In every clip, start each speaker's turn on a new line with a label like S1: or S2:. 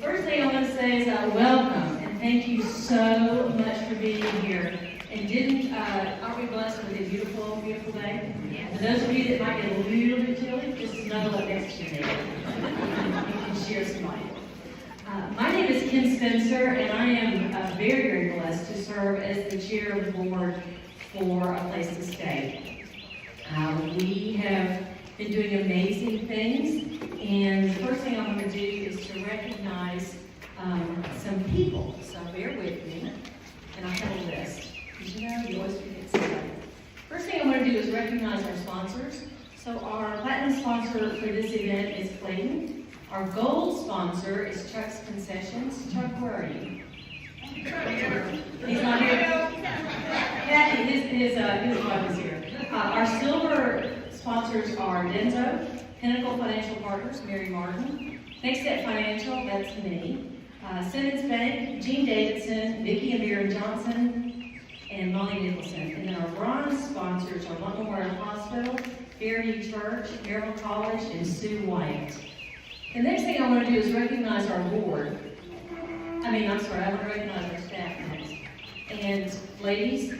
S1: First thing I want to say is welcome and thank you so much for being here. And aren't we blessed with a beautiful, beautiful day? Yeah. For those of you that might get a little bit chilly, just snuggle up next to me. You can share some light. My name is Kim Spencer, and I am very, very blessed to serve as the chair of the board for A Place to Stay. We have been doing amazing things, and the first thing I'm going to do is to recognize some people. So bear with me, and I have a list. Did you know you always forget somebody? First thing I'm going to do is recognize our sponsors. So our platinum sponsor for this event is Clayton. Our gold sponsor is Chuck's Concessions. Chuck, where are you? He's not here. Kathy, his wife is here. Our silver sponsors are Denzo, Pinnacle Financial Partners, Mary Martin, Next Step Financial, that's me, Simmons Bank, Gene Davidson, Vicki and Mary Johnson, and Molly Nicholson. And then our bronze sponsors are Blount Memorial Hospital, Fairview Church, Maryville College, and Sue White. The next thing I want to do is recognize our board. I want to recognize our staff next. And ladies,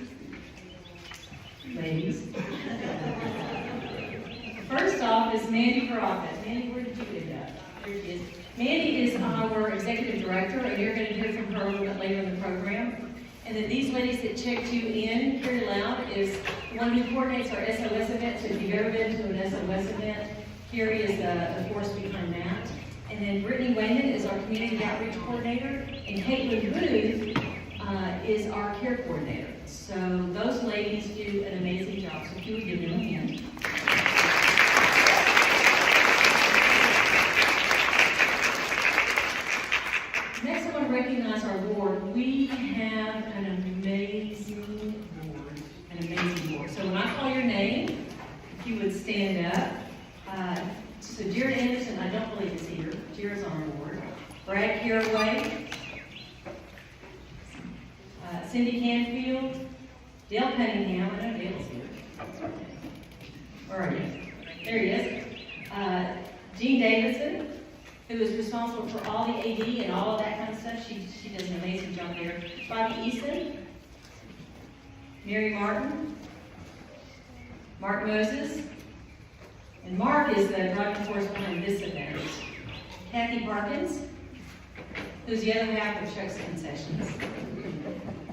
S1: first off is Mandy Caracas. Mandy, where did you end up? There she is. Mandy is our executive director, and you're going to hear from her a little bit later in the program. And then these ladies that checked you in, Carrie Loud is the one who coordinates our SOS event. So if you've ever been to an SOS event, Carrie is the force behind that. And then Brittany Wayman is our community outreach coordinator, and Caitlin Booth is our care coordinator. So those ladies do an amazing job. So if you would give them a hand. Next, I want to recognize our board. We have an amazing board. So when I call your name, if you would stand up. So Jared Anderson, I don't believe is here. Jared's on our board. Brad Caraway, Cindy Canfield, Dale Cunningham. I know Dale's here. Where are you? There he is. Jean Davidson, who is responsible for all the AD and all of that kind of stuff. She does an amazing job there. Bobby Easton, Mary Martin, Mark Moses, and Mark is the driving force behind this event. Kathy Parkins, who's the other half of Chuck's Concessions.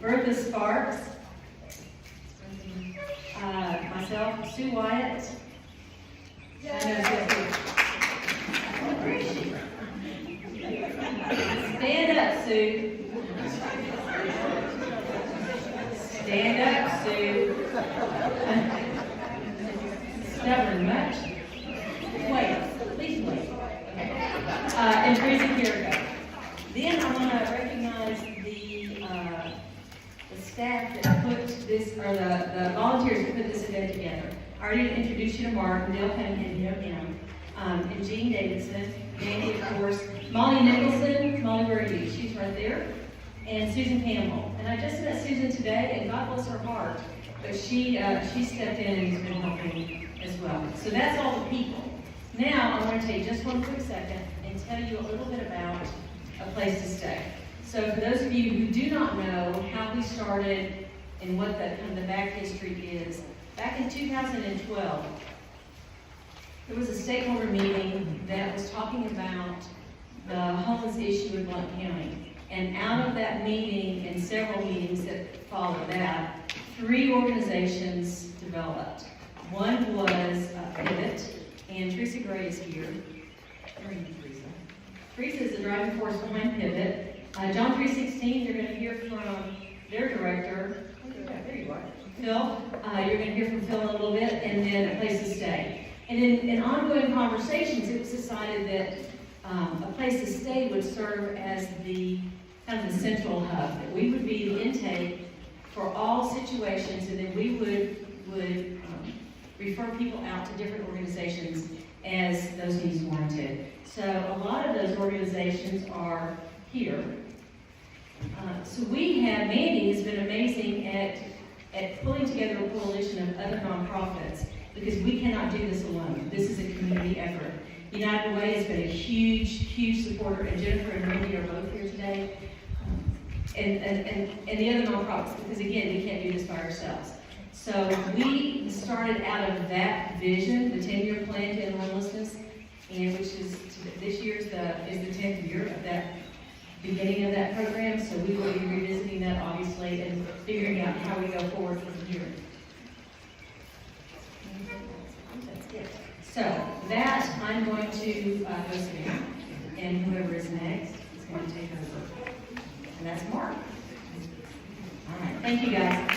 S1: Bertha Sparks, myself, Sue Wyatt. Where is she? Stand up, Sue. Stand up, Sue. Stubborn much? Wait, please wait. And Tracy Carrico. Then I want to recognize the staff that put this, or the volunteers that put this event together. I already introduced you to Mark, and Dale Cunningham, you know him, and Jean Davidson, Mandy, of course, Molly Nicholson. Molly, where are you? She's right there. And Susan Campbell. And I just met Susan today, and God bless her heart, but she stepped in and has been helping as well. So that's all the people. Now I want to take just one quick second and tell you a little bit about A Place to Stay. So for those of you who do not know how we started and what the back history is, back in 2012, there was a stakeholder meeting that was talking about the homeless issue in Blount County. And out of that meeting and several meetings that followed that, 3 organizations developed. One was Pivot, and Teresa Gray is here. Where are you, Teresa? Teresa is the driving force behind Pivot. John 316, you're going to hear from their director. There you are. Phil. You're going to hear from Phil in a little bit, and then A Place to Stay. And in ongoing conversations, it was decided that A Place to Stay would serve as the kind of the central hub, that we would be the intake for all situations, and then we would refer people out to different organizations as those needs warranted. So a lot of those organizations are here. So Mandy has been amazing at pulling together a coalition of other nonprofits, because we cannot do this alone. This is a community effort. You United Way has been a huge supporter, and Jennifer and Randy are both here today. And the other nonprofits, because again, we can't do this by ourselves. So we started out of that vision, the 10-year plan to end homelessness, and which is this year is the 10th year of that beginning of that program. So we will be revisiting that obviously and figuring out how we go forward from here. So that I'm going to go sit down, and whoever is next is going to take over, and that's Mark. All right, thank you guys.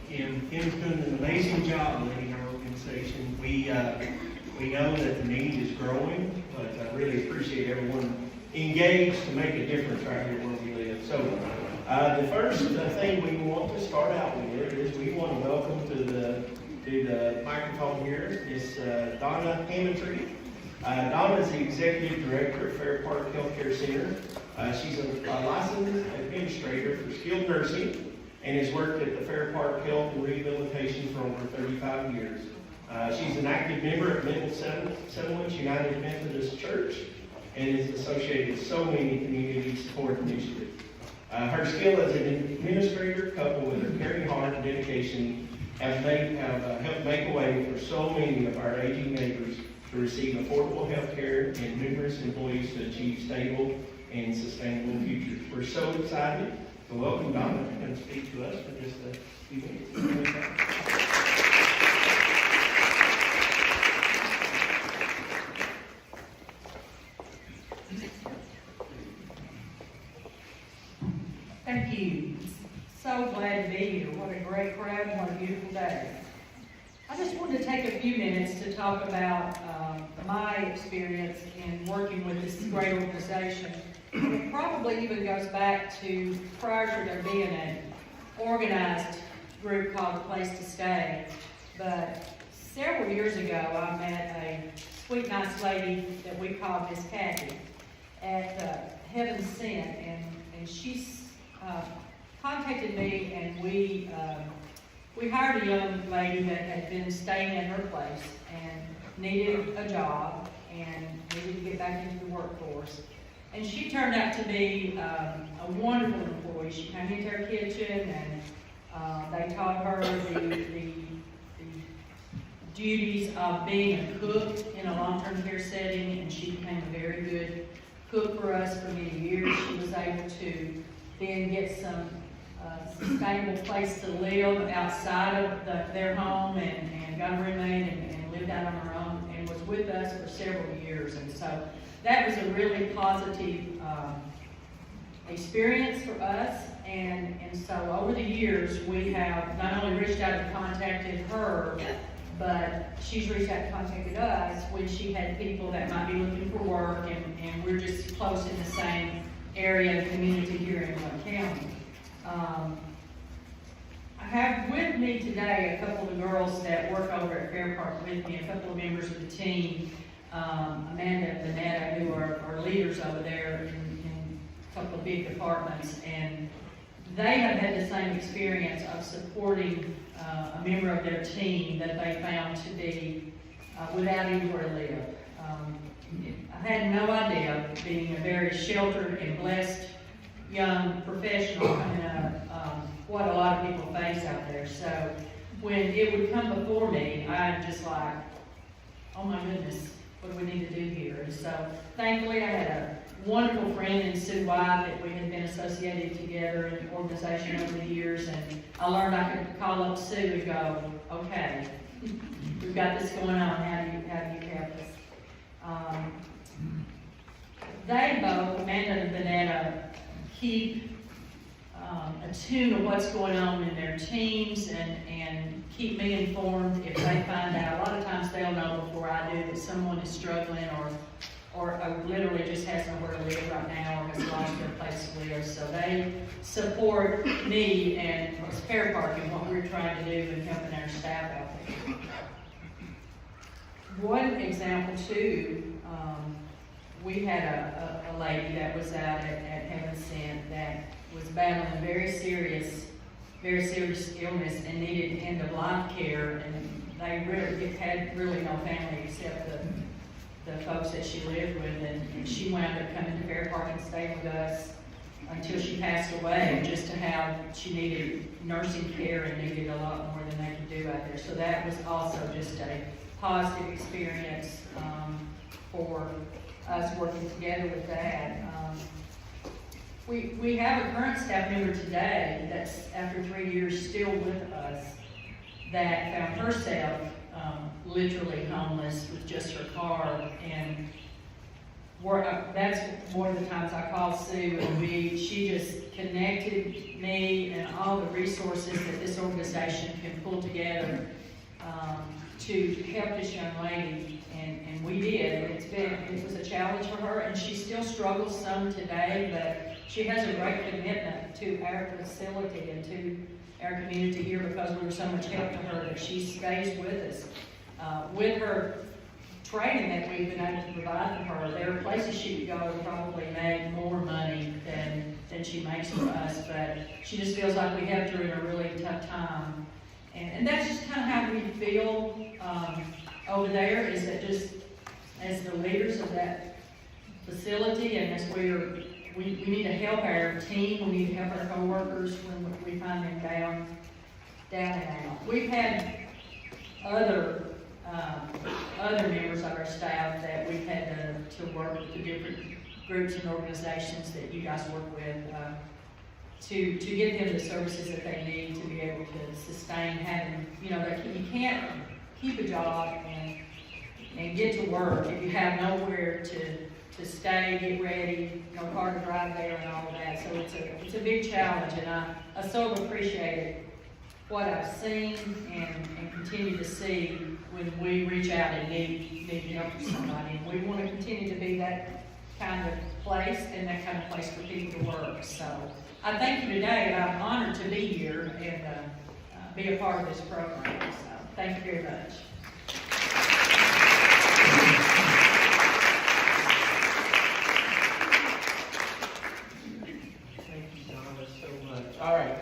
S2: Kim's doing an amazing job leading our organization. We know that the need is growing, but I really appreciate everyone engaged to make a difference right here where we live. So the first thing we want to start out with is we want to welcome to the microphone here is Donna Hammondtree. Donna is the Executive Director of Fair Park Healthcare Center. She's a licensed administrator for skilled nursing and has worked at the Fair Park Health and Rehabilitation for over 35 years. She's an active member of Mental Settlements United Methodist Church and is associated with so many community support initiatives. Her skill as an administrator, coupled with her caring heart and dedication, have helped make a way for so many of our aging neighbors to receive affordable health care and numerous employees to achieve stable and sustainable futures. We're so excited to welcome Donna to come speak to us for just a few minutes.
S3: Thank you. So glad to be here. What a great crowd and what a beautiful day. I just wanted to take a few minutes to talk about my experience in working with this great organization. It probably even goes back to prior to there being an organized group called The Place to Stay. But several years ago, I met a sweet, nice lady that we called Miss Kathy at Heaven Sent, and she's contacted me, and we hired a young lady that had been staying in her place and needed a job and needed to get back into the workforce. And she turned out to be a wonderful employee. She came into our kitchen, and they taught her the duties of being a cook in a long-term care setting, and she became a very good cook for us for many years. She was able to then get some sustainable place to live outside of their home, and got a roommate and lived out on her own, and was with us for several years. And so that was a really positive experience for us. And so over the years, we have not only reached out and contacted her, but she's reached out and contacted us when she had people that might be looking for work, and we're just close in the same area and community here in Blount County. I have with me today a couple of the girls that work over at Fair Park with me, a couple of members of the team, Amanda and Vanetta, who are leaders over there in a couple of big departments, and they have had the same experience of supporting a member of their team that they found to be without anywhere to live. I had no idea, being a very sheltered and blessed young professional coming up, what a lot of people face out there. So when it would come before me, I'm just like, oh my goodness, what do we need to do here? And so thankfully I had a wonderful friend in Sue White that we had been associated together in the organization over the years, and I learned I could call up Sue and go, okay, we've got this going on, how do you help us? They both, Amanda and Vanetta, keep attuned to what's going on in their teams and keep me informed if they find out. A lot of times they'll know before I do that someone is struggling or literally just has nowhere to live right now or has lost their place to live. So they support me and Fair Park and what we're trying to do and helping our staff out there. One example too, we had a lady that was out at Heaven Sent that was battling very serious very serious illness and needed end-of-life care, and they really had really no family except the folks that she lived with, and she wound up coming to Fair Park and staying with us until she passed away, just to have, she needed nursing care and needed a lot more than they could do out there. So that was also just a positive experience for us working together with that. We have a current staff member today that's, after 3 years, still with us, that found herself literally homeless with just her car, and that's one of the times I called Sue, and she just connected me and all the resources that this organization can pull together to help this young lady, and we did. It was a challenge for her, and she still struggles some today, but she has a great commitment to our facility and to our community here because we were so much help to her that she stays with us. With her training that we've been able to provide for her, there are places she could go and probably make more money than she makes for us, but she just feels like we helped her in a really tough time. And that's just kind of how we feel over there, is that just as the leaders of that facility, and as we need to help our team, we need to help our coworkers when we find them down and out. We've had other members of our staff that we've had to work with the different groups and organizations that you guys work with to give them the services that they need to be able to sustain having, you can't keep a job and get to work if you have nowhere to stay, get ready, no car to drive there and all of that. So it's a big challenge, and I so appreciated what I've seen and continue to see when we reach out and need help from somebody. And we want to continue to be that kind of place and that kind of place for people to work. So I thank you today, and I'm honored to be here and be a part of this program. So thank you very much.
S2: Thank you, Donna, so much. All right.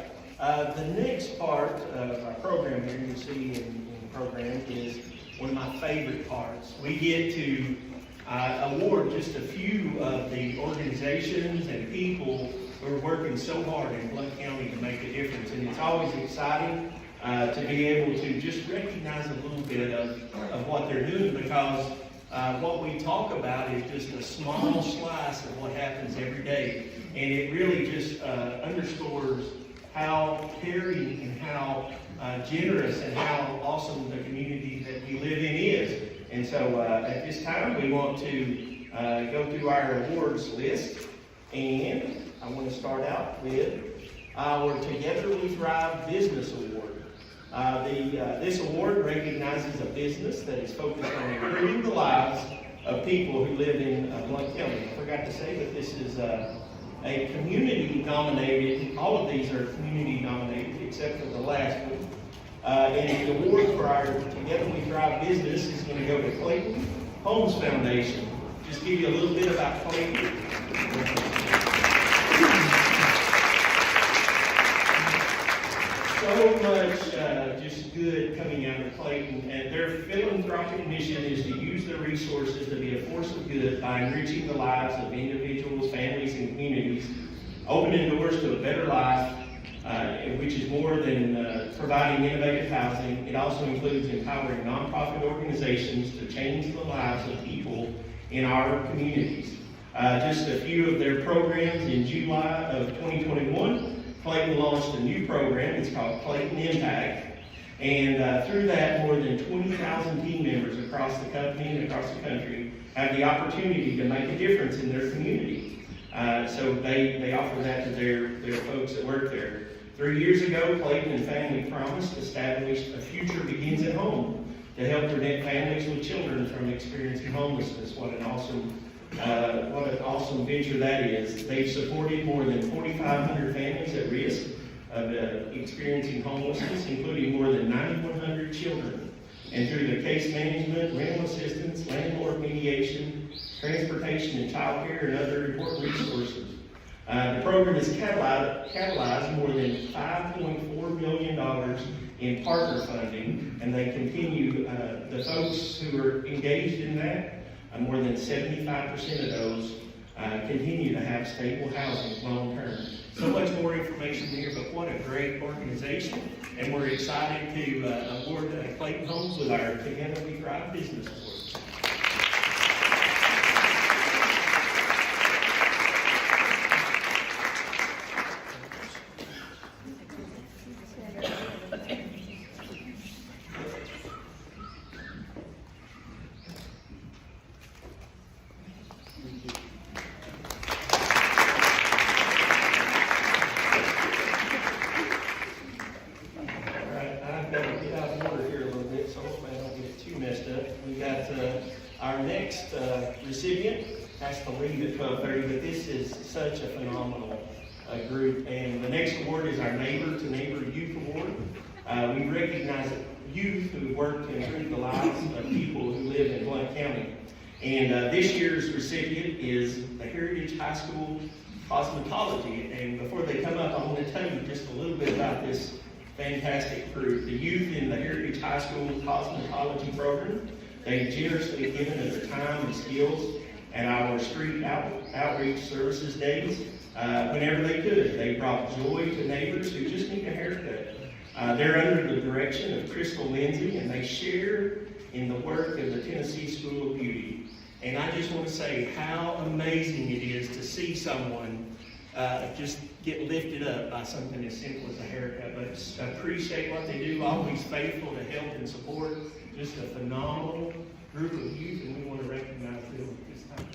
S2: The next part of our program here, you'll see in the program, is one of my favorite parts. We get to award just a few of the organizations and people who are working so hard in Blount County to make a difference. And it's always exciting to be able to just recognize a little bit of what they're doing, because what we talk about is just a small slice of what happens every day. And it really just underscores how caring and how generous and how awesome the community that we live in is. And so at this time, we want to go through our awards list. And I want to start out with our Together We Thrive Business Award. This award recognizes a business that is focused on improving the lives of people who live in Blount County. I forgot to say that this is a community-nominated, all of these are community-nominated except for the last one. And the award for our Together We Thrive business is going to go to Clayton Homes Foundation. Just give you a little bit about Clayton. So much just good coming out of Clayton, and their philanthropic mission is to use their resources to be a force of good by enriching the lives of individuals, families, and communities, opening doors to a better life, which is more than providing innovative housing. It also includes empowering nonprofit organizations to change the lives of people in our communities. Just a few of their programs. In July of 2021, Clayton launched a new program. It's called Clayton Impact. And through that, more than 20,000 team members across the company and across the country have the opportunity to make a difference in their community. So they offer that to their folks that work there. 3 years ago, Clayton and Family Promise established A Future Begins at Home to help prevent families with children from experiencing homelessness. What an awesome venture that is. They've supported more than 4,500 families at risk of experiencing homelessness, including more than 9,100 children. And through the case management, rental assistance, landlord mediation, transportation and child care, and other important resources, The program has catalyzed more than $5.4 million in partner funding, and they continue, the folks who are engaged in that, more than 75% of those continue to have stable housing long term. So much more information here, but what a great organization, and we're excited to award Clayton Homes with our Together We Thrive Business Award. Our next recipient has to leave at 12:30, but this is such a phenomenal group. And the next award is our Neighbor to Neighbor Youth Award. We recognize youth who work to improve the lives of people who live in Blount County. And this year's recipient is the Heritage High School Cosmetology. And before they come up, I want to tell you just a little bit about this fantastic group. The youth in the Heritage High School Cosmetology program, they've generously given of their time and skills at our street outreach services days. Whenever they could, they brought joy to neighbors who just need a haircut. They're under the direction of Crystal Lindsay, and they share in the work of the Tennessee School of Beauty. And I just want to say how amazing it is to see someone just get lifted up by something as simple as a haircut. But appreciate what they do, always faithful to help and support. Just a phenomenal group of youth, and we want to recognize them at this time.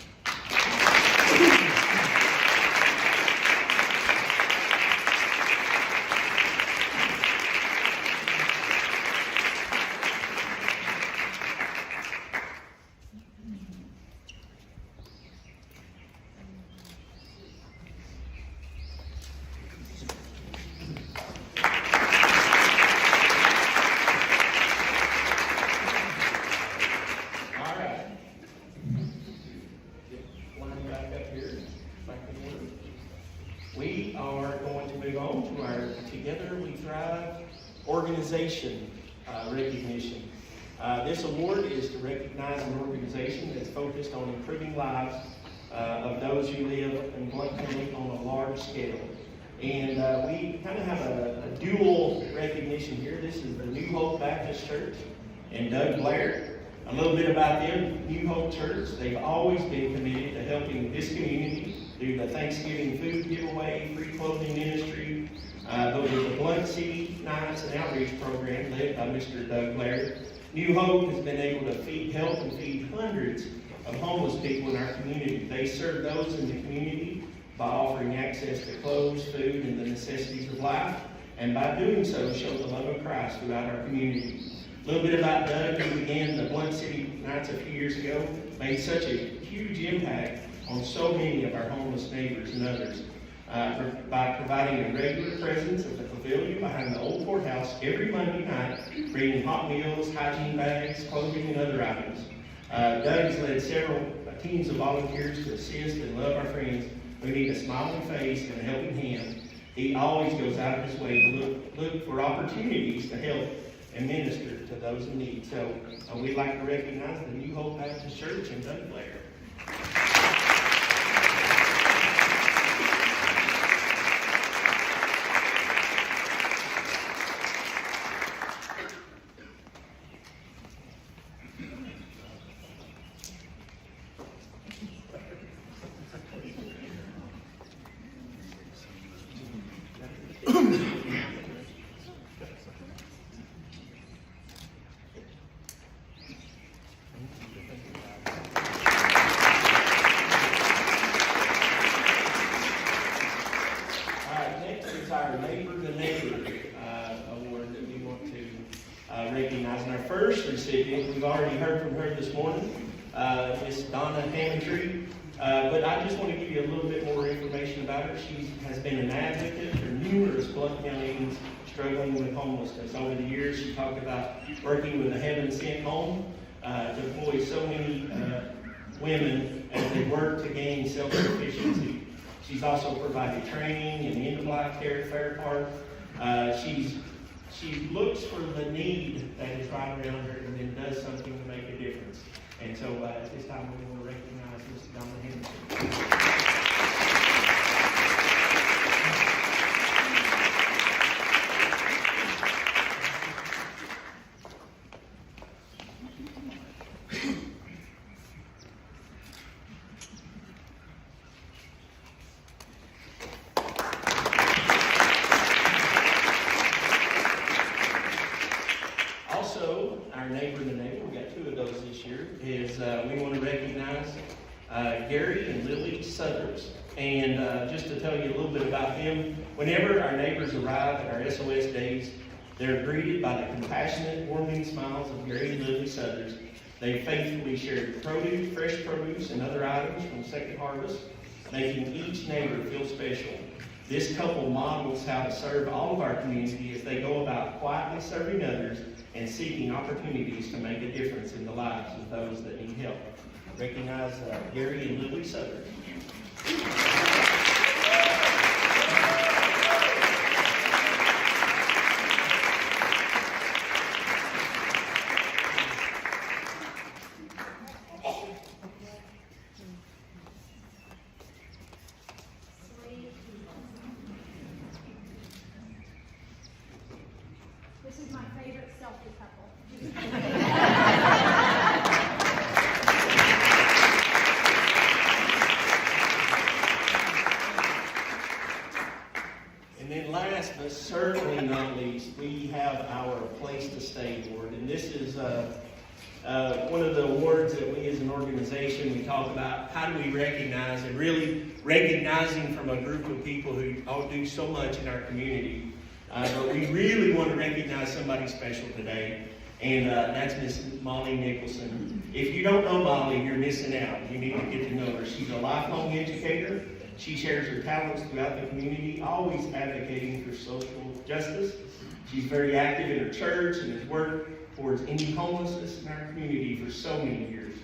S2: We are going to move on to our Together We Thrive organization recognition. This award is to recognize an organization that's focused on improving lives of those who live in Blount County on a large scale. And we kind of have a dual recognition here. This is the New Hope Baptist Church and Doug Blair. A little bit about them. New Hope Church, they've always been committed to helping this community through the Thanksgiving food giveaway, free clothing ministry, but with the Blount City Nights and Outreach program led by Mr. Doug Blair. New Hope has been able to help and feed hundreds of homeless people in our community. They serve those in the community by offering access to clothes, food, and the necessities of life, and by doing so, show the love of Christ throughout our community. A little bit about Doug, who began the Blount City Nights a few years ago, made such a huge impact on so many of our homeless neighbors and others by providing a regular presence at the Pavilion behind the old courthouse every Monday night, bringing hot meals, hygiene bags, clothing, and other items. Doug has led several teams of volunteers to assist and love our friends who need a smiling face and a helping hand. He always goes out of his way to look for opportunities to help and minister to those in need. So we'd like to recognize the New Hope Baptist Church and Doug Blair. Our Neighbor to Neighbor award that we want to recognize. And our first recipient, we've already heard from her this morning, Miss Donna Hammondtree. But I just want to give you a little bit more information about her. She has been an advocate for numerous Blount Countyans struggling with homelessness. Over the years, she talked about working with the Heaven Sent Home to employ so many women as they work to gain self-sufficiency. She's also provided training in end-of-life care at Fair Park. She looks for the need that is right around her and then does something to make a difference. And so at this time, we want to recognize Mrs. Donna Henderson. Also, our neighbor in the neighborhood, we got two of those this year, is we want to recognize Gary and Lily Suthers. And just to tell you a little bit about them, whenever our neighbors arrive at our SOS days, they're greeted by the compassionate, warming smiles of Gary and Lily Suthers. They faithfully share produce, fresh produce, and other items from Second Harvest, making each neighbor feel special. This couple models how to serve all of our community as they go about quietly serving others and seeking opportunities to make a difference in the lives of those that need help. Recognize Gary and Lily Suthers.
S4: This is my favorite selfie couple.
S2: And then last but certainly not least, we have our Place to Stay Award. And this is one of the awards that we as an organization, we talk about how do we recognize, and really recognizing from a group of people who all do so much in our community. But we really want to recognize somebody special today, and that's Miss Molly Nicholson. If you don't know Molly, you're missing out. You need to get to know her. She's a lifelong educator. She shares her talents throughout the community, always advocating for social justice. She's very active in her church and has worked towards ending homelessness in our community for so many years.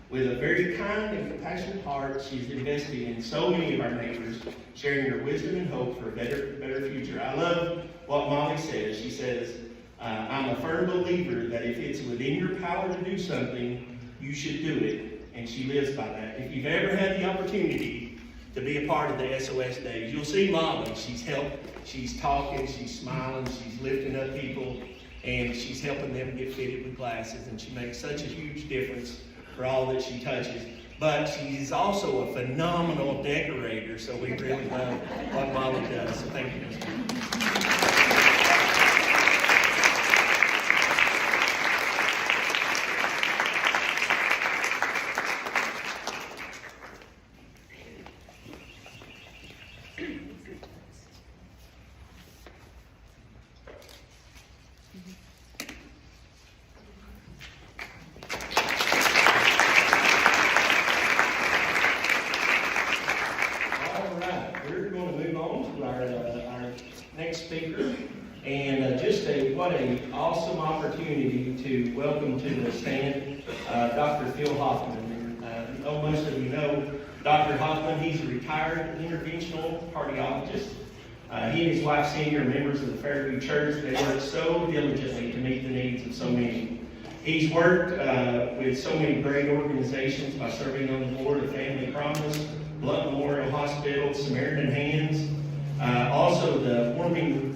S2: With a very kind and compassionate heart, she's invested in so many of our neighbors, sharing her wisdom and hope for a better future. I love what Molly says. She says, I'm a firm believer that if it's within your power to do something, you should do it. And she lives by that. If you've ever had the opportunity to be a part of the SOS Days, you'll see Molly. She's talking, she's smiling, she's lifting up people, and she's helping them get fitted with glasses. And she makes such a huge difference for all that she touches. But she's also a phenomenal decorator, so we really love what Molly does. So thank you, Mr. Our next speaker, and what an awesome opportunity to welcome to the stand Dr. Phil Hoffman. And most of you know Dr. Hoffman. He's a retired interventional cardiologist. He and his wife Cindy are members of the Fairview Church. They work so diligently to meet the needs of so many. He's worked with so many great organizations by serving on the board of Family Promise, Blount Memorial Hospital, Samaritan Hands, also the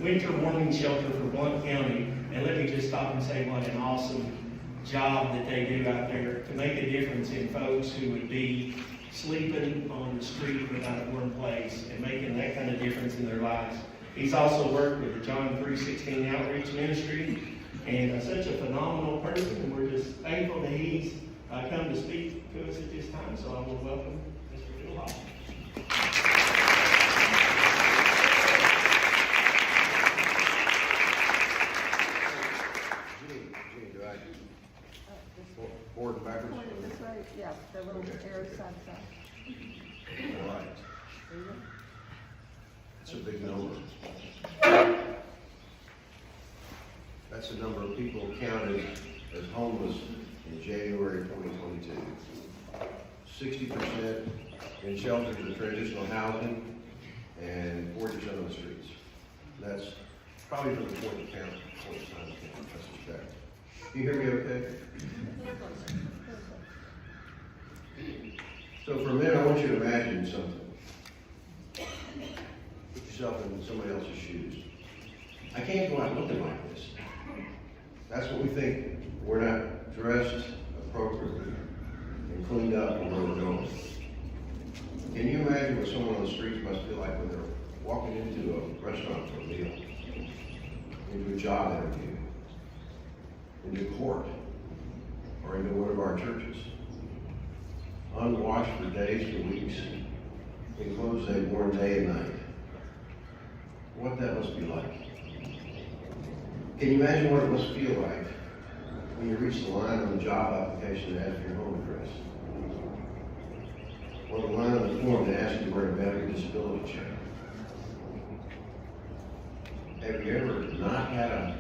S2: winter warming shelter for Blount County. And let me just stop and say what an awesome job that they do out there to make a difference in folks who would be sleeping on the street without a warm place and making that kind of difference in their lives. He's also worked with the John 3:16 Outreach Ministry, and such a phenomenal person, and we're just thankful that he's come to speak to us at this time. So I will welcome Mr. Phil Hoffman.
S5: Forward and backwards?
S6: That's right, yeah, the little arrow side to side.
S5: All right. That's a big number. That's the number of people counted as homeless in January 2022. 60% in shelters and transitional housing, and 40% on the streets. That's probably from the point of count, point of time count, I suspect. You hear me okay? So for a minute, I want you to imagine something. Put yourself in somebody else's shoes. I can't go out looking like this. That's what we think. We're not dressed appropriately and cleaned up when we're going. Can you imagine what someone on the streets must feel like when they're walking into a restaurant for a meal, into a job interview, into court, or into one of our churches? Unwashed for days to weeks, in clothes they've worn day and night. What that must be like. Can you imagine what it must feel like when you reach the line on the job application to ask for your home address? Or the line on the form to ask you where to mail your disability check? Have you ever not had a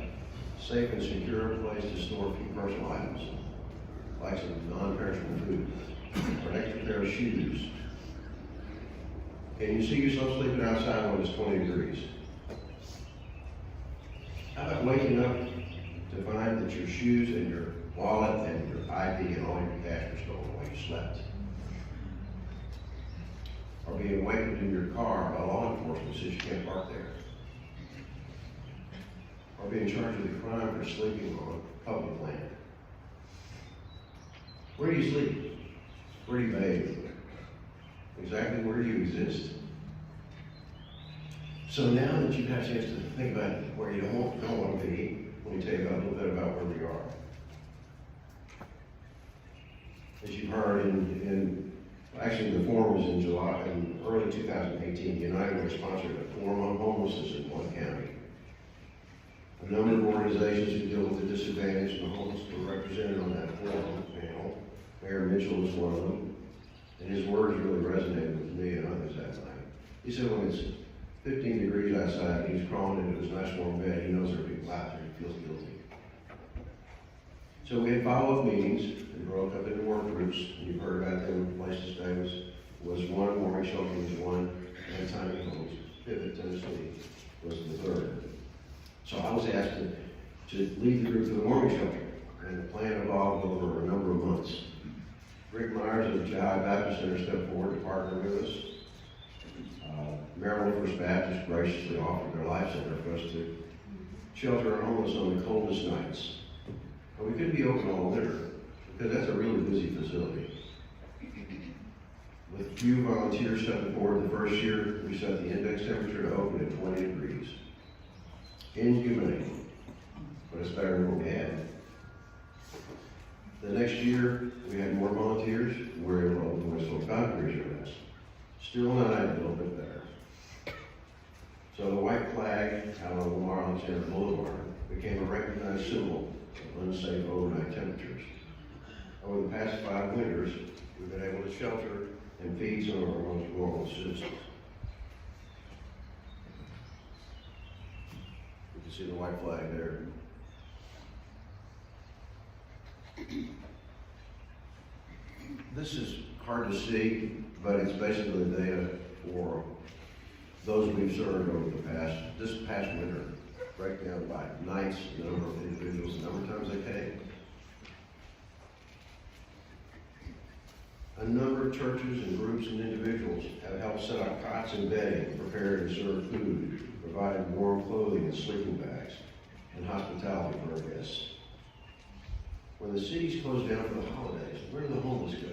S5: safe and secure place to store a few personal items, like some non-perishable food, or an extra pair of shoes? Can you see yourself sleeping outside when it's 20 degrees? How about waking up to find that your shoes and your wallet and your ID and all your cash were stolen while you slept? Or being awakened in your car by law enforcement says you can't park there? Or being charged with a crime for sleeping on public land? Where do you sleep? Where do you bathe? Exactly where do you exist? So now that you've had a chance to think about where you don't want to be, let me tell you a little bit about where we are. As you've heard actually the forum was in July, in early 2018, United Way sponsored a forum on homelessness in Blount County. A number of organizations who deal with the disadvantaged and the homeless were represented on that forum panel. Mayor Mitchell was one of them, and his words really resonated with me and others that night. He said when it's 15 degrees outside, he's crawling into his nice warm bed, he knows there are people out there, he feels guilty. So we had follow-up meetings and broke up into work groups, and you've heard about them. Place to stay was one, warming shelter was one, and tiny homes, Pivot, Tennessee, was the third. So I was asked to lead the group to the warming shelter, and the plan evolved over a number of months. Rick Myers of the Jai Baptist Center stepped forward to partner with us. Maryville First Baptist graciously offered their life center for us to shelter our homeless on the coldest nights. And we couldn't be open all winter because that's a really busy facility. With few volunteers stepping forward the first year, we set the index temperature to open at 20 degrees. Inhumane, but it's better than what we had. The next year, we had more volunteers. We were able to open with some 5 degrees or less. Still not ideal, but better. So the white flag out on Lamar Alexander Boulevard became a recognized symbol of unsafe overnight temperatures. Over the past 5 winters, we've been able to shelter and feed some of our most vulnerable citizens. You can see the white flag there. This is hard to see, but it's basically the data for those we've served over this past winter. Breakdown by nights, the number of individuals, the number of times they came. A number of churches and groups and individuals have helped set up cots and bedding, prepared and served food, provided warm clothing and sleeping bags, and hospitality for our guests. When the cities closed down for the holidays, where do the homeless go?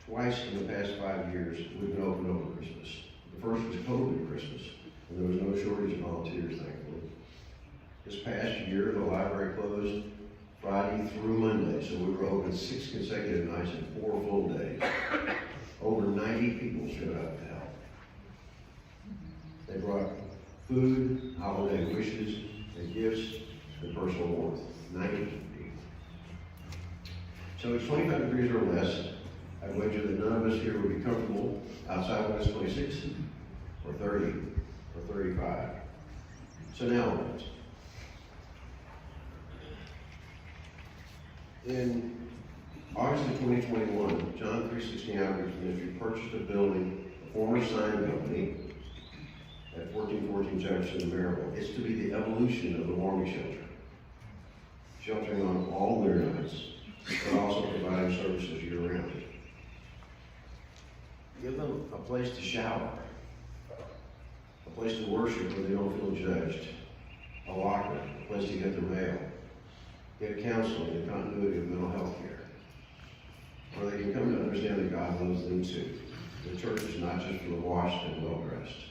S5: Twice in the past 5 years, we've been open over Christmas. The first was COVID Christmas, and there was no shortage of volunteers, thankfully. This past year, the library closed Friday through Monday, so we were open 6 consecutive nights and 4 full days. Over 90 people showed up to help. They brought food, holiday wishes, and gifts, and personal warmth. 90 people. So it's 25 degrees or less. I wager that none of us here would be comfortable outside when it's 26, or 30, or 35. So now what? In August of 2021, John 3:16 Outreach Ministry purchased a building former sign company at 1414 Jefferson in Maryville. It's to be the evolution of the warming shelter. Sheltering on all winter nights, but also providing services year-round. Give them a place to shower, a place to worship where they don't feel judged, a locker, a place to get their mail, get counseling and continuity of mental health care, where they can come to understand that God loves them too. The church is not just for the washed and well-dressed.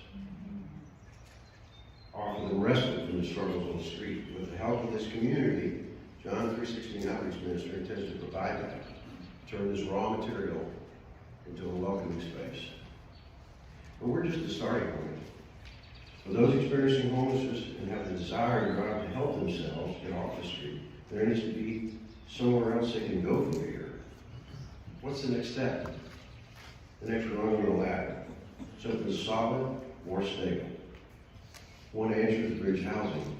S5: Offer them respite from the struggles on the street. With the help of this community, John 3:16 Outreach Ministry intends to provide that, turn this raw material into a welcoming space. But we're just the starting point. For those experiencing homelessness and have the desire and drive to help themselves get off the street, there needs to be somewhere else they can go from here. What's the next step? The next rung on the ladder. Something solid, more stable. One answer is bridge housing.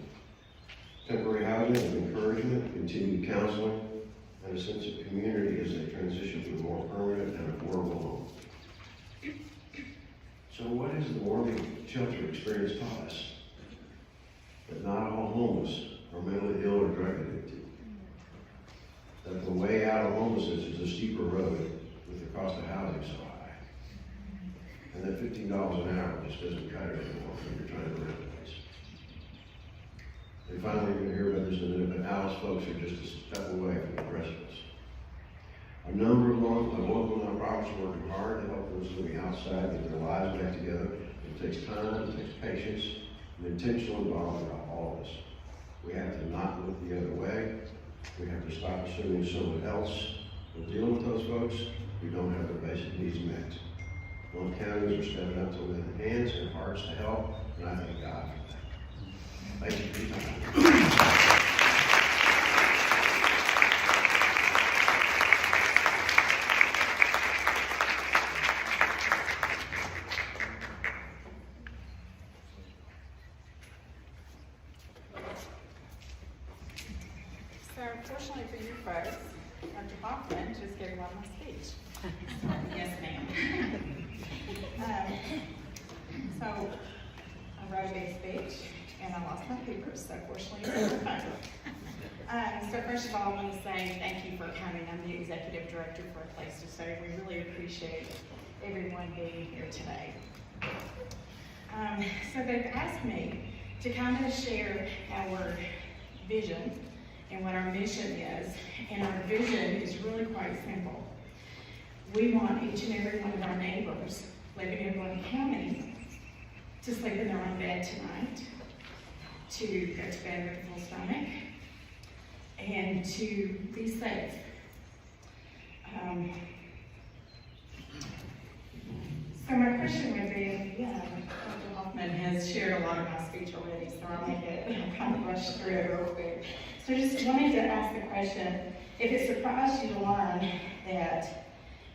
S5: Temporary housing with encouragement, continued counseling, and a sense of community as they transition to a more permanent and affordable home. So what has the warming shelter experience taught us? That not all homeless are mentally ill or drug addicted. That the way out of homelessness is a steeper road with the cost of housing so high. And that $15 an hour just doesn't cut it anymore when you're trying to rent a place. And finally, you're going to hear about this in a minute, but Alice folks are just a step away from the precipice. A number of local nonprofits are working hard to help those living outside get their lives back together. It takes time, it takes patience, and intentional involvement by all of us. We have to not look the other way. We have to stop assuming someone else will deal with those folks who don't have their basic needs met. Blount counties are stepping up to lend hands and hearts to help, and I thank God for that. Thank you for your time.
S6: So fortunately for you folks, Dr. Hoffman just gave one my speech.
S3: Yes, ma'am.
S6: So I wrote a big speech and I lost my papers, so fortunately it's in my phone. So first of all, I want to say thank you for coming. I'm the executive director for A Place to Stay. We really appreciate everyone being here today. So they've asked me to kind of share our vision and what our mission is. And our vision is really quite simple. We want each and every one of our neighbors living in Blount County to sleep in their own bed tonight, to go to bed with a full stomach, and to be safe. So my question would be, Dr. Hoffman has shared a lot of my speech already, so I'll make it, kind of rush through it real quick. So just wanted to ask the question, if it surprised you to learn that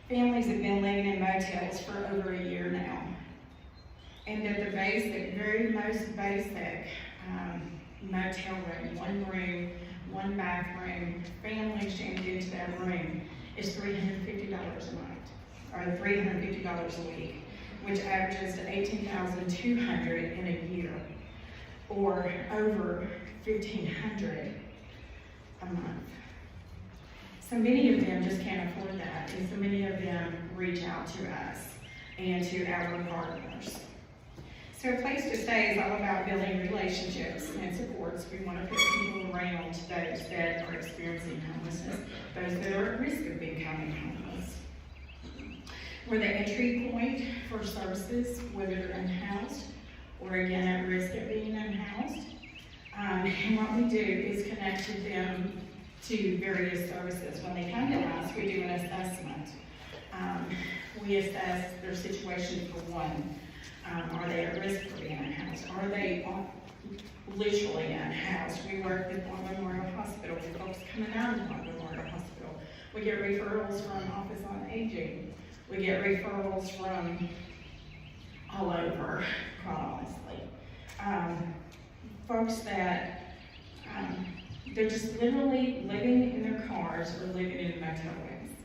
S6: families have been living in motels for over a year now, and that the basic, very most basic motel room, one bathroom, families jammed into that room is $350 a night, or $350 a week, which averages to $18,200 in a year, or over $1,500 a month. So many of them just can't afford that, and so many of them reach out to us and to our partners. So A Place to Stay is all about building relationships and supports. We want to put people around those that are experiencing homelessness, those that are at risk of becoming homeless. We're the entry point for services, whether they're unhoused or again at risk of being unhoused. And what we do is connect them to various services. When they come to us, we do an assessment. We assess their situation for one. Are they at risk for being unhoused? Are they literally unhoused? We work with Blount Memorial Hospital, with folks coming out of Blount Memorial Hospital. We get referrals from Office on Aging. We get referrals from all over, quite honestly. Folks that they're just literally living in their cars or living in motel rooms.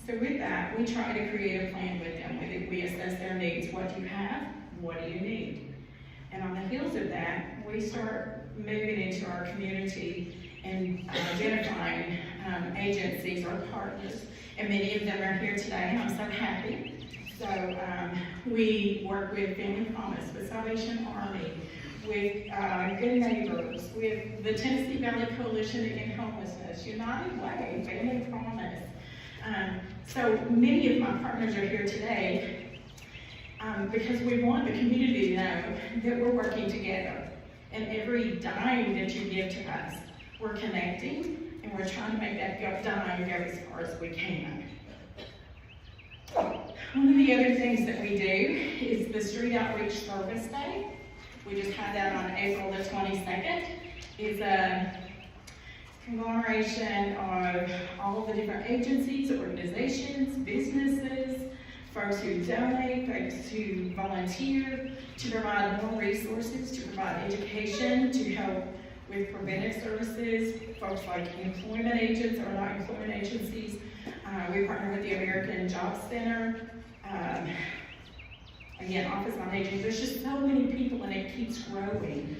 S6: So with that, we try to create a plan with them. We assess their needs. What do you have? What do you need? And on the heels of that, we start moving into our community and identifying agencies or partners. And many of them are here today, and I'm so happy. So we work with Family Promise, with Salvation Army, with Good Neighbors, with the Tennessee Valley Coalition Against Homelessness, United Way, Family Promise. So many of my partners are here today because we want the community to know that we're working together. And every dime that you give to us, we're connecting and we're trying to make that dime go as far as we can. One of the other things that we do is the Street Outreach Service Day. We just had that on April the 22nd. It's a conglomeration of all of the different agencies, organizations, businesses, folks who donate, folks who volunteer to provide more resources, to provide education, to help with preventive services, folks like employment agents or not employment agencies. We partner with the American Job Center. Again, Office on Aging. There's just so many people, and it keeps growing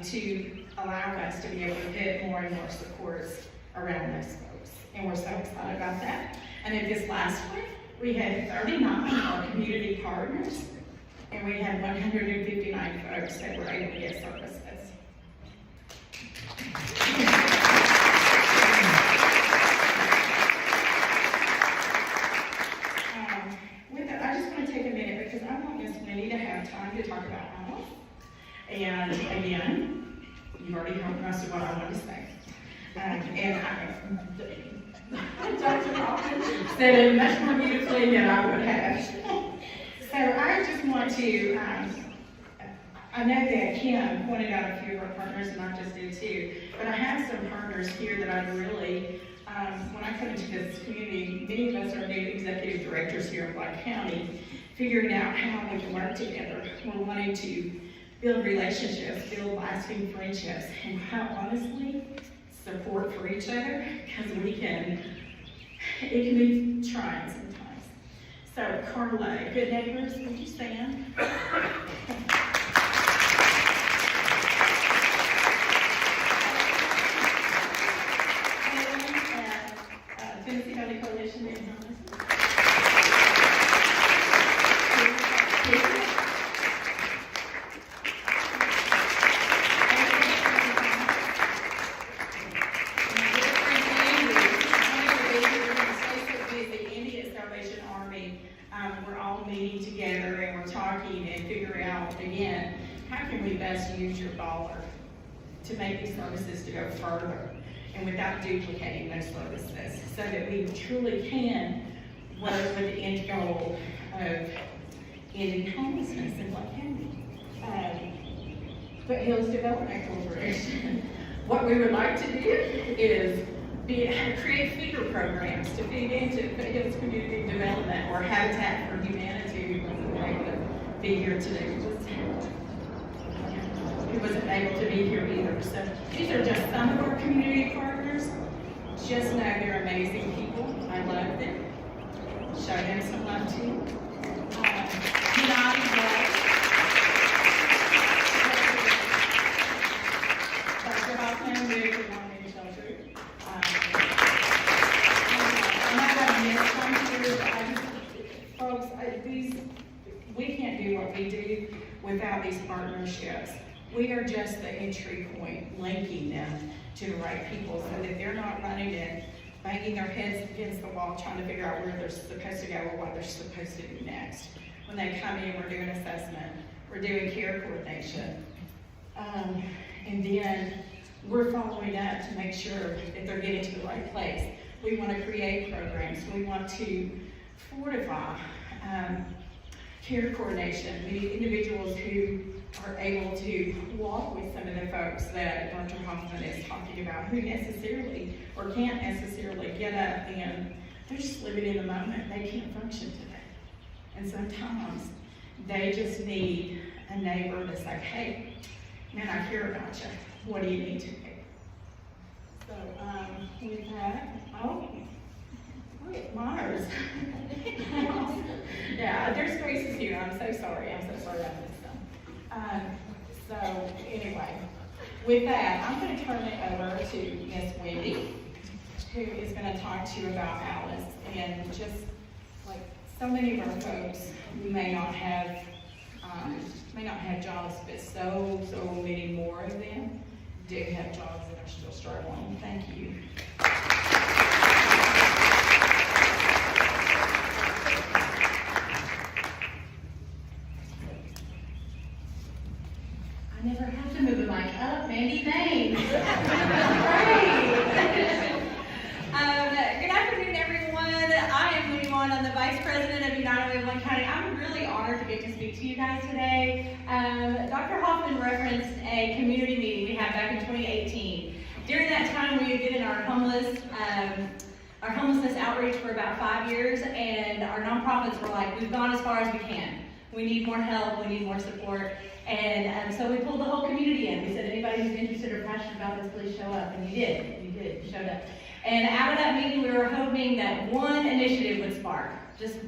S6: to allow us to be able to put more and more supports around those folks. And we're so excited about that. And at this last one, we had 39 of our community partners, and we had 159 folks that were able to get services. With that, I just want to take a minute because I want Miss Wendy to have time to talk about health. And again, you've already heard most of what I want to say. Dr. Hoffman said it much more beautifully than I would have. So I just want to, I know that Kim pointed out a few of our partners, and I just did too, but I have some partners here that I really, when I come into this community, many of us are new executive directors here in Blount County, figuring out how we can work together. We're wanting to build relationships, build lasting friendships, and how honestly, support for each other, because it can be trying sometimes. So Carla, Good Neighbors, would you stand? Tennessee Valley Coalition Against Homelessness. We're all meeting together and we're talking and figuring out, again, how can we best use your dollar to make these services to go further and without duplicating those services so that we truly can work with the end goal of ending homelessness in Blount County. Foothills Development Corporation. What we would like to do is create feeder programs to feed into Foothills Community Development or Habitat for Humanity, who wasn't able to be here today. Who wasn't able to be here either. So these are just some of our community partners. Just know they're amazing people. I love them. Show them some love too. United Way. Dr. Hoffman, we're the long-range shelter. Folks, we can't do what we do without these partnerships. We are just the entry point, linking them to the right people so that they're not running in, banging their heads against the wall, trying to figure out where they're supposed to go or what they're supposed to do next. When they come in, we're doing assessment, we're doing care coordination, and then we're following up to make sure that they're getting to the right place. We want to create programs. We want to fortify care coordination. We need individuals who are able to walk with some of the folks that Dr. Hoffman is talking about, who necessarily or can't necessarily get up and they're just living in the moment. They can't function today. And sometimes they just need a neighbor to say, hey, man, I care about you. What do you need to do? So with that, Mars. Yeah, there's faces here. I'm so sorry. I'm so sorry about this. So anyway, with that, I'm going to turn it over to Miss Wendy, who is going to talk to you about Alice. And just like so many of our folks may not have jobs, but so many more of them do have jobs that are still struggling. Thank you.
S7: I never have to move the mic up, Mandy, thanks.
S1: Good afternoon, everyone. I am Wendy Wand. I'm the Vice President of United Way Blount County. I'm really honored to get to speak to you guys today. Dr. Hoffman referenced a community meeting we had back in 2018. During that time, we had been in our homelessness outreach for about 5 years, and our nonprofits were like, we've gone as far as we can. We need more help, we need more support. And so we pulled the whole community in. We said, anybody who's interested or passionate about this, please show up. And you did, you showed up. And out of that meeting, we were hoping that one initiative would spark, just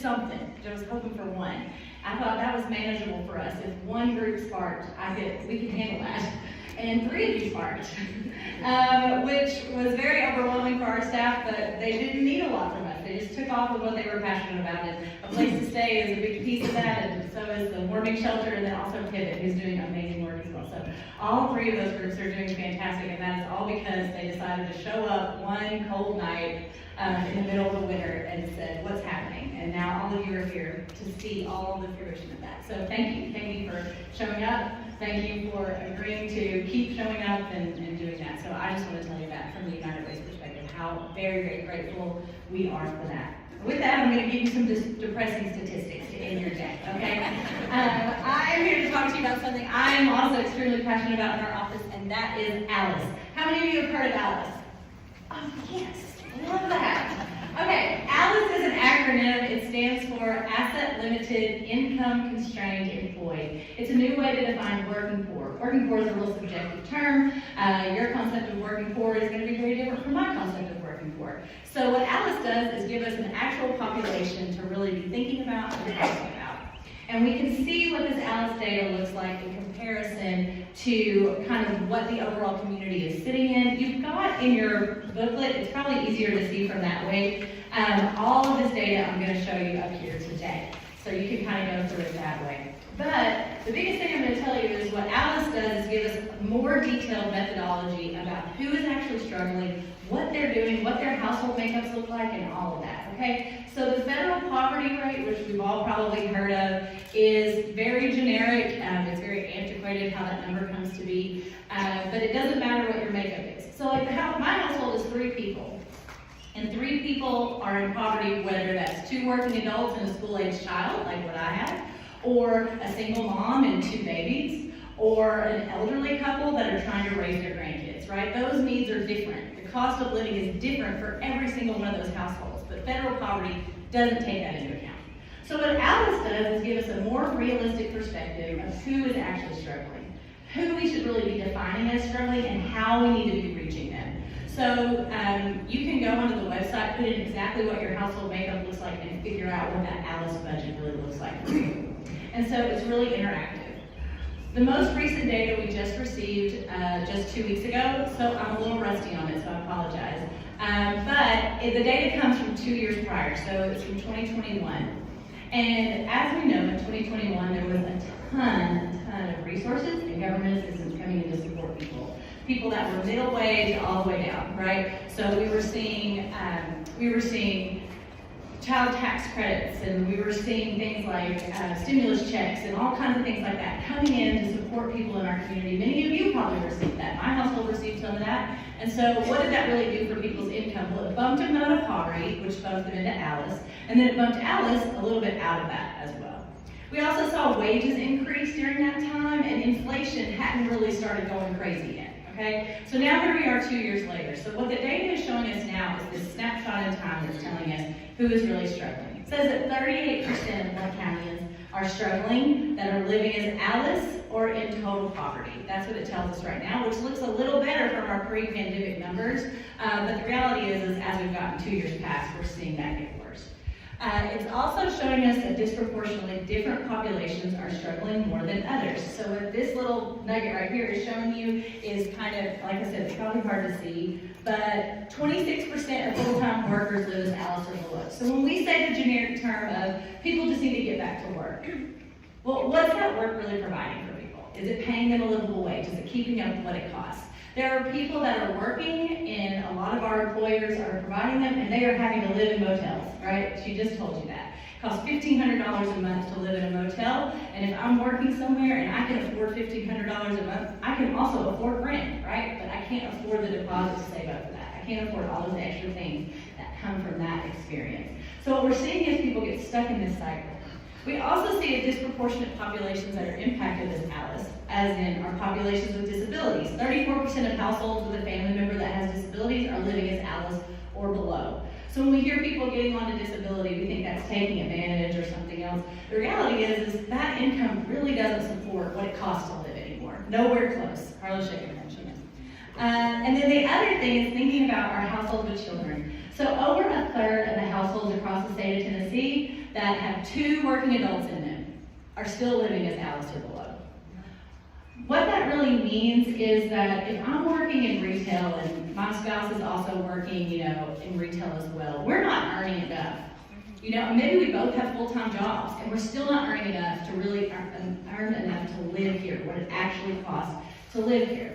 S1: something. I was hoping for one. I thought that was manageable for us. If one group sparked, we could handle that. And 3 of you sparked, which was very overwhelming for our staff, but they didn't need a lot from us. They just took off with what they were passionate about. And a place to stay is a big piece of that, and so is the warming shelter, and then also Pivot, who's doing amazing work as well. So all 3 of those groups are doing fantastic, and that is all because they decided to show up one cold night in the middle of the winter and said, what's happening? And now all of you are here to see all the fruition of that. So thank you for showing up. Thank you for agreeing to keep showing up and doing that. So I just want to tell you that from the United Way's perspective, how very, very grateful we are for that. With that, I'm going to give you some depressing statistics to end your day, okay? I'm here to talk to you about something I'm also extremely passionate about in our office, and that is Alice. How many of you have heard of Alice? Oh, yes, love that. Okay, Alice is an acronym. It stands for Asset Limited Income Constrained Employed. It's a new way to define working poor. Working poor is a real subjective term. Your concept of working poor is going to be very different from my concept of working poor. So what Alice does is give us an actual population to really be thinking about and talking about. And we can see what this Alice data looks like in comparison to kind of what the overall community is sitting in. You've got in your booklet, it's probably easier to see from that way, all of this data I'm going to show you up here today. So you can kind of go through it that way. But the biggest thing I'm going to tell you is what Alice does is give us more detailed methodology about who is actually struggling, what they're doing, what their household makeups look like, and all of that, okay? So the federal poverty rate, which we've all probably heard of, is very generic. It's very antiquated how that number comes to be, but it doesn't matter what your makeup is. So like my household is 3 people, and 3 people are in poverty, whether that's 2 working adults and a school-age child, like what I have, or a single mom and 2 babies, or an elderly couple that are trying to raise their grandkids, right? Those needs are different. The cost of living is different for every single one of those households, but federal poverty doesn't take that into account. So what Alice does is give us a more realistic perspective of who is actually struggling, who we should really be defining as struggling, and how we need to be reaching them. So you can go onto the website, put in exactly what your household makeup looks like, and figure out what that Alice budget really looks like for you. And so it's really interactive. The most recent data we just received just 2 weeks ago, so I'm a little rusty on it, so I apologize. But the data comes from 2 years prior, so it's from 2021. And as we know, in 2021, there was a ton of resources and government assistance coming in to support people that were middle wage all the way down, right? So we were seeing child tax credits, and we were seeing things like stimulus checks and all kinds of things like that coming in to support people in our community. Many of you probably received that. My household received some of that. And so what did that really do for people's income? Well, it bumped them out of poverty, which bumped them into Alice, and then it bumped Alice a little bit out of that as well. We also saw wages increase during that time, and inflation hadn't really started going crazy yet. Okay, so now here we are 2 years later. So what the data is showing us now is this snapshot in time that's telling us who is really struggling. It says that 38% of Blount Countyans
S8: are struggling, that are living as Alice or in total poverty. That's what it tells us right now, which looks a little better from our pre-pandemic numbers. But the reality is as we've gotten 2 years past, we're seeing that get worse. It's also showing us that disproportionately different populations are struggling more than others. So what this little nugget right here is showing you is kind of, like I said, it's probably hard to see, but 26% of full-time workers live as Alice or below. So when we say the generic term of people just need to get back to work, well, what's that work really providing for people? Is it paying them a livable wage? Is it keeping up with what it costs? There are people that are working, and a lot of our employers are providing them, and they are having to live in motels, right? She just told you that. It costs $1,500 a month to live in a motel, and if I'm working somewhere and I can afford $1,500 a month, I can also afford rent, right? But I can't afford the deposit to save up for that. I can't afford all of the extra things that come from that experience. So what we're seeing is people get stuck in this cycle. We also see a disproportionate populations that are impacted as Alice, as in our populations with disabilities. 34% of households with a family member that has disabilities are living as Alice or below. So when we hear people getting onto disability, we think that's taking advantage or something else. The reality is that income really doesn't support what it costs to live anymore. Nowhere close. Carlos Shaker mentioned it. And then the other thing is thinking about our households with children. So over a third of the households across the state of Tennessee that have 2 working adults in them are still living as Alice or below. What that really means is that if I'm working in retail and my spouse is also working, in retail as well, we're not earning enough. Maybe we both have full-time jobs and we're still not earning enough to really earn enough to live here, what it actually costs to live here.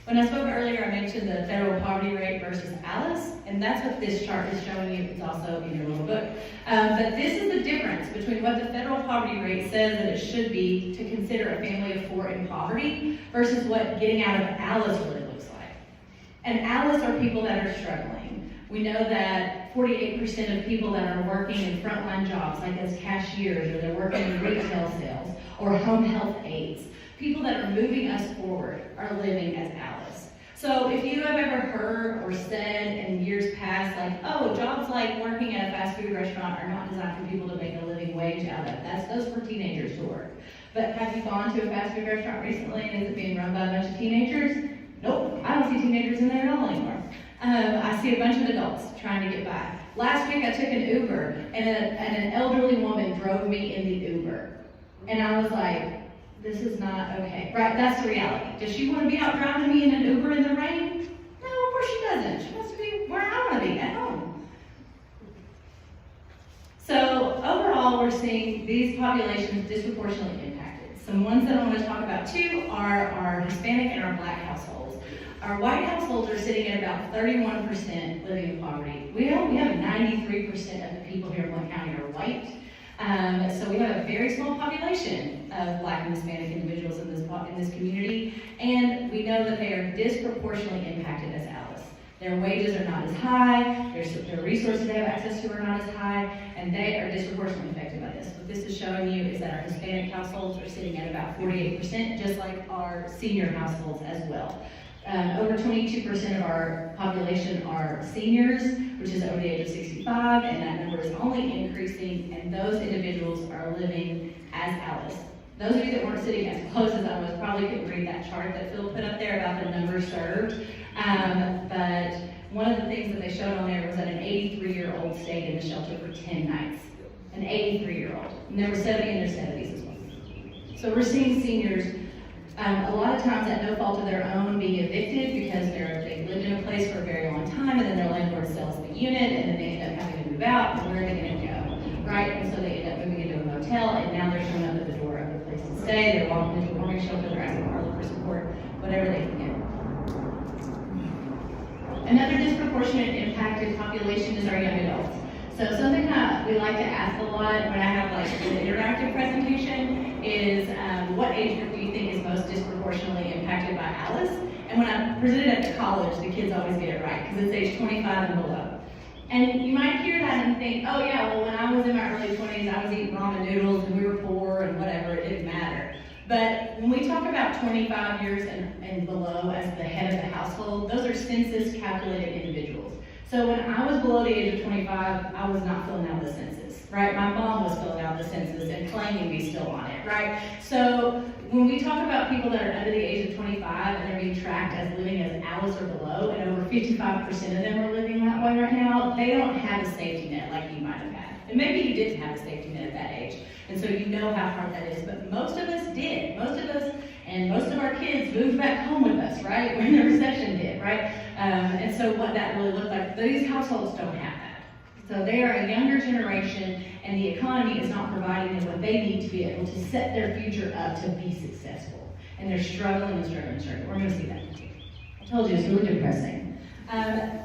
S8: When I spoke earlier, I mentioned the federal poverty rate versus Alice, and that's what this chart is showing you. It's also in your little book. But this is the difference between what the federal poverty rate says that it should be to consider a family of 4 in poverty versus what getting out of Alice really looks like. And Alice are people that are struggling. We know that 48% of people that are working in frontline jobs, like as cashiers, or they're working in retail sales, or home health aides, people that are moving us forward are living as Alice. So if you have ever heard or said in years past, like, oh, jobs like working at a fast food restaurant are not designed for people to make a living wage out of, that's those for teenagers to work. But have you gone to a fast food restaurant recently and is it being run by a bunch of teenagers? Nope, I don't see teenagers in there at all anymore. I see a bunch of adults trying to get by. Last week I took an Uber and an elderly woman drove me in the Uber. And I was like, this is not okay, right? That's the reality. Does she want to be out driving me in an Uber in the rain? No, of course she doesn't. She wants to be where I want to be, at home. So overall, we're seeing these populations disproportionately impacted. Some ones that I want to talk about too are our Hispanic and our Black households. Our white households are sitting at about 31% living in poverty. We have 93% of the people here in Blount County are white. So we have a very small population of Black and Hispanic individuals in this community, and we know that they are disproportionately impacted as Alice. Their wages are not as high, their resources they have access to are not as high, and they are disproportionately affected by this. What this is showing you is that our Hispanic households are sitting at about 48%, just like our senior households as well. Over 22% of our population are seniors, which is over the age of 65, and that number is only increasing, and those individuals are living as Alice. Those of you that weren't sitting as close as I was probably couldn't read that chart that Phil put up there about the numbers served, but one of the things that they showed on there was that an 83-year-old stayed in the shelter for 10 nights. An 83-year-old, and there were 70 in their 70s as well. So we're seeing seniors a lot of times at no fault of their own being evicted because they lived in a place for a very long time, and then their landlord sells the unit, and then they end up having to move out, and where are they going to go, right? And so they end up moving into a motel, and now they're showing up at the door of the place to stay, they're walking into a warming shelter, they're asking Harley for support, whatever they can get. Another disproportionate impacted population is our young adults. So something that we like to ask a lot when I have like an interactive presentation is what age group do you think is most disproportionately impacted by Alice? And when I present it at the college, the kids always get it right because it's age 25 and below. And you might hear that and think, oh yeah, well when I was in my early 20s, I was eating ramen noodles and we were poor and whatever, it didn't matter. But when we talk about 25 years and below as the head of the household, those are census calculated individuals. So when I was below the age of 25, I was not filling out the census. right? My mom was filling out the census and claiming to be still on it, right? So when we talk about people that are under the age of 25 and they're being tracked as living as Alice or below, and over 55% of them are living that way right now, they don't have a safety net like you might have had. And maybe you didn't have a safety net at that age, and so you know how hard that is, but most of us did. Most of us, and most of our kids moved back home with us, right? When the recession hit, right? And so what that really looked like, these households don't have that. So they are a younger generation, and the economy is not providing them what they need to be able to set their future up to be successful. And they're struggling and struggling and struggling. We're going to see that. I told you, it's really depressing.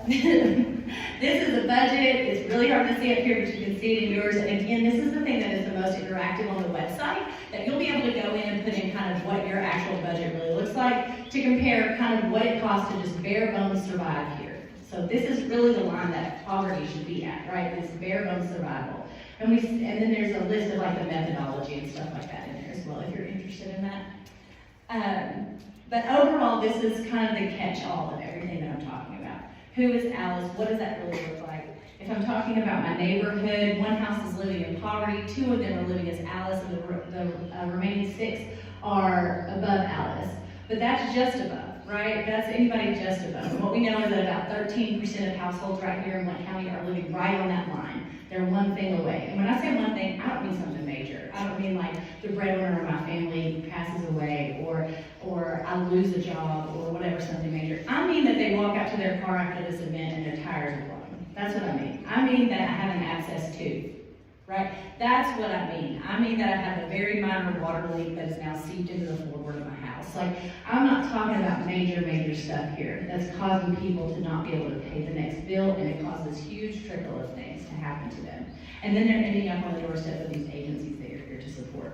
S8: This is a budget. It's really hard to see up here, but you can see it in yours. And again, this is the thing that is the most interactive on the website, that you'll be able to go in and put in kind of what your actual budget really looks like to compare kind of what it costs to just bare bones survive here. So this is really the line that poverty should be at, right? This bare bones survival. And then there's a list of like the methodology and stuff like that in there as well, if you're interested in that. But overall, this is kind of the catch-all of everything that I'm talking about. Who is Alice? What does that really look like? If I'm talking about my neighborhood, one house is living in poverty, 2 of them are living as Alice, and the remaining 6 are above Alice. But that's just above, right? That's anybody just above. And what we know is that about 13% of households right here in Blount County are living right on that line. They're one thing away. And when I say one thing, I don't mean something major. I don't mean like the breadwinner of my family passes away, or I lose a job, or whatever, something major. I mean that they walk out to their car after this event and their tires are blown. That's what I mean. I mean that I have an access to, right? That's what I mean. I mean that I have a very minor water leak that is now seeped into the floorboard of my house. Like, I'm not talking about major stuff here that's causing people to not be able to pay the next bill, and it causes huge trickle of things to happen to them. And then they're ending up on the doorstep of these agencies that you're here to support.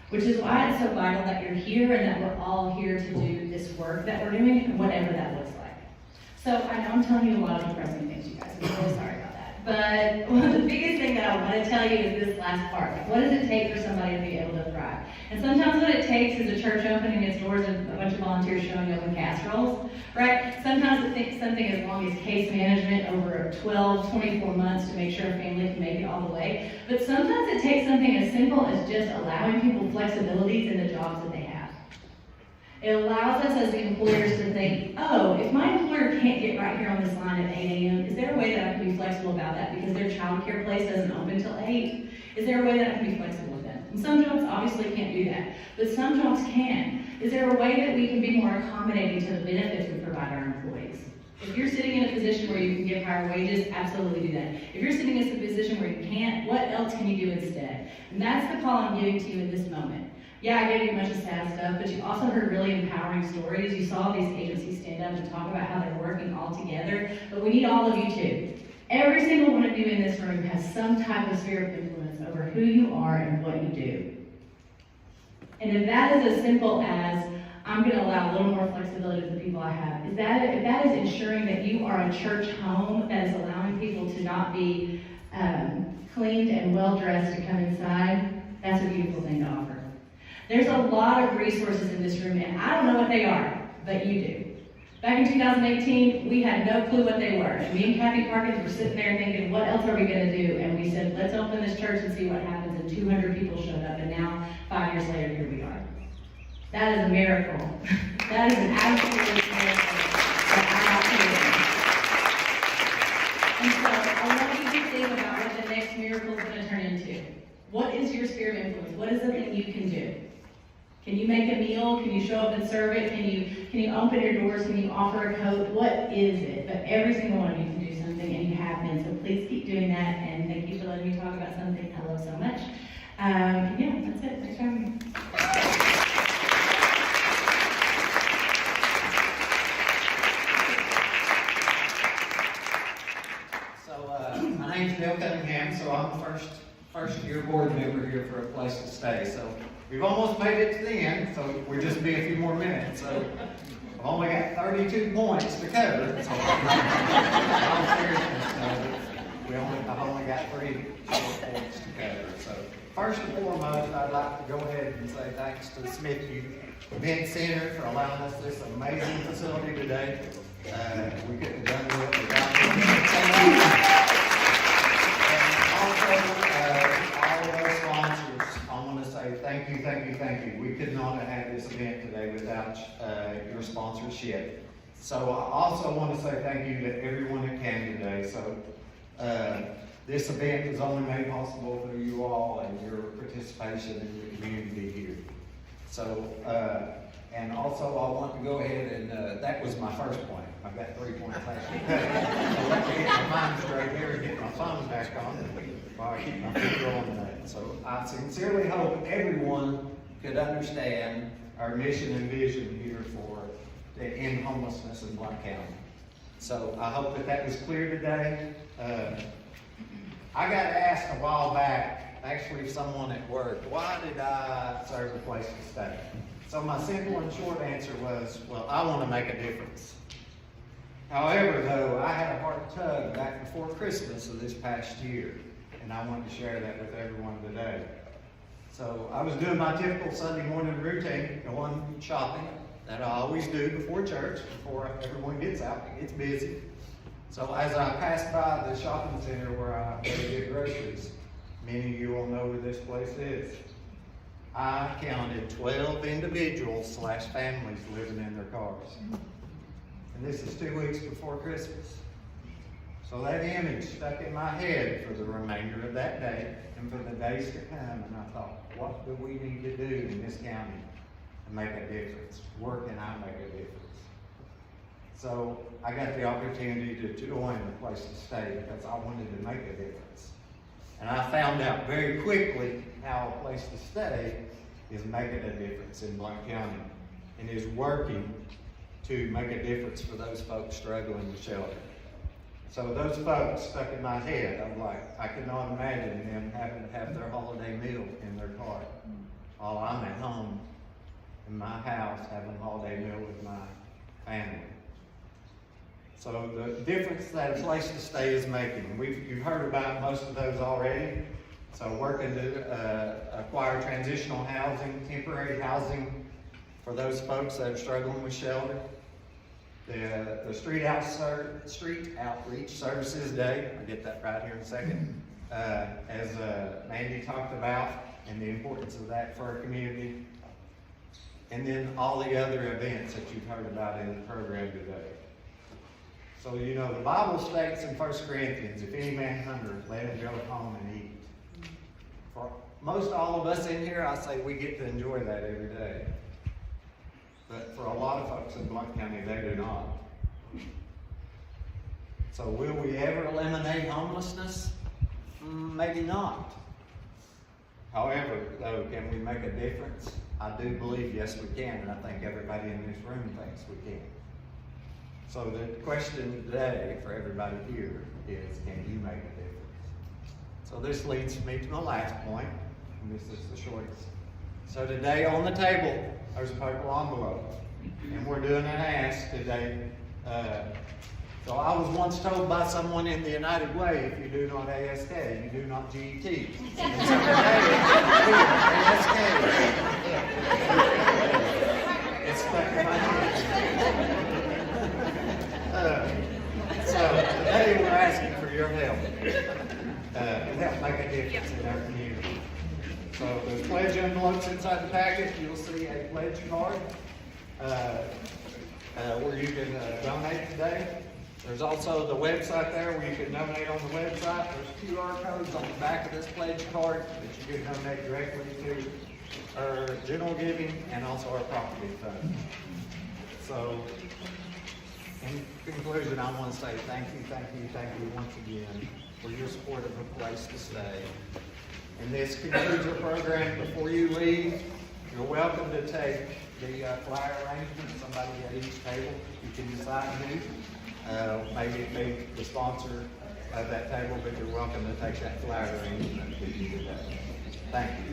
S8: Which is why it's so vital that you're here and that we're all here to do this work that we're doing, and whatever that looks like. So I know I'm telling you a lot of depressing things, you guys. I'm really sorry about that. But one of the biggest thing that I want to tell you is this last part. Like, what does it take for somebody to be able to thrive? And sometimes what it takes is a church opening its doors and a bunch of volunteers showing up with casseroles, right? Sometimes it takes something as long as case management over 12, 24 months to make sure a family can make it all the way. But sometimes it takes something as simple as just allowing people flexibilities in the jobs that they have. It allows us as the employers to think, oh, if my employer can't get right here on this line at 8 a.m., is there a way that I can be flexible about that because their child care place doesn't open until 8? Is there a way that I can be flexible with them? And some jobs obviously can't do that, but some jobs can. Is there a way that we can be more accommodating to the benefits we provide our employees? If you're sitting in a position where you can give higher wages, absolutely do that. If you're sitting in a position where you can't, what else can you do instead? And that's the call I'm giving to you in this moment. Yeah, I gave you a bunch of sad stuff, but you also heard really empowering stories. You saw these agencies stand up and talk about how they're working all together, but we need all of you too. Every single one of you in this room has some type of sphere of influence over who you are and what you do. And if that is as simple as, I'm going to allow a little more flexibility to the people I have, if that is ensuring that you are a church home that is allowing people to not be cleaned and well-dressed to come inside, that's a beautiful thing to offer. There's a lot of resources in this room, and I don't know what they are, but you do. Back in 2018, we had no clue what they were. And me and Kathy Parkins were sitting there thinking, what else are we going to do? And we said, let's open this church and see what happens. And 200 people showed up, and now, 5 years later, here we are. That is a miracle. That is an absolute miracle that I have to do. And so I want you to think about what the next miracle is going to turn into. What is your sphere of influence? What is it that you can do? Can you make a meal? Can you show up and serve it? Can you open your doors? Can you offer a coat? What is it? But every single one of you can do something, and you have been. So please keep doing that. And thank you for letting me talk about something I love so much. Yeah, that's it. Thanks for having me.
S9: So my name's Bill Cunningham. So I'm the first year board member here for a place to stay. So we've almost made it to the end, so we'll just be a few more minutes. So I've only got 32 points to cover. So in all seriousness, I've only got 3 short points to cover. So first and foremost, I'd like to go ahead and say thanks to the Smithview Event Center for allowing us this amazing facility today. We couldn't have done it without them. And also, sponsorship. So I also want to say thank you to everyone that came today. So this event was only made possible through you all and your participation in the community here. So, and also I want to go ahead and, that was my first point. I've got 3 points actually. So let me get my mind straight here and get my phone back on while I keep my finger on that. So I sincerely hope everyone could understand our mission and vision here for to end homelessness in Blount County. So I hope that that was clear today. I got asked a while back, actually someone at work, why did I serve a place to stay? So my simple and short answer was, well, I want to make a difference. However, though, I had a heart tug back before Christmas of this past year, and I want to share that with everyone today. So I was doing my typical Sunday morning routine, going shopping, that I always do before church, before everyone gets out, it gets busy. So as I passed by the shopping center where I go to get groceries, many of you will know where this place is. I counted 12 individuals / families living in their cars. And this is 2 weeks before Christmas. So that image stuck in my head for the remainder of that day and for the days to come. And I thought, what do we need to do in this county to make a difference? Where can I make a difference? So I got the opportunity to join the place to stay because I wanted to make a difference. And I found out very quickly how a place to stay is making a difference in Blount County and is working to make a difference for those folks struggling with shelter. So those folks stuck in my head. I'm like, I cannot imagine them having to have their holiday meal in their car while I'm at home in my house having a holiday meal with my family. So the difference that a place to stay is making, you've heard about most of those already. So working to acquire transitional housing, temporary housing for those folks that are struggling with shelter. The Street Outreach Services Day, I'll get that right here in a second, as Mandy talked about, and the importance of that for our community. And then all the other events that you've heard about in the program today. So, you know, the Bible states in 1 Corinthians, if any man hunger, let him go home and eat. For most all of us in here, I say we get to enjoy that every day. But for a lot of folks in Blount County, they do not. So will we ever eliminate homelessness? Maybe not. However, though, can we make a difference? I do believe, yes, we can, and I think everybody in this room thinks we can. So the question today for everybody here is, can you make a difference? So this leads me to my last point, and this is the shortest. So today on the table, there's a purple envelope, and we're doing an ask today. So I was once told by someone in the United Way, if you do not ASK, you do not GET. And so today, ASK. It's stuck in my head. So today we're asking for your help to help make a difference in our community. So there's pledge envelopes inside the packet. You'll see a pledge card where you can donate today. There's also the website there where you can donate on the website. There's QR codes on the back of this pledge card that you can donate directly to our general giving and also our property fund. So in conclusion, I want to say thank you once again for your support of a place to stay. And this concludes our program. Before you leave, you're welcome to take the flyer arrangement, somebody at each table. You can decide who. Maybe it be the sponsor of that table, but you're welcome to take that flyer arrangement with you today. Thank you.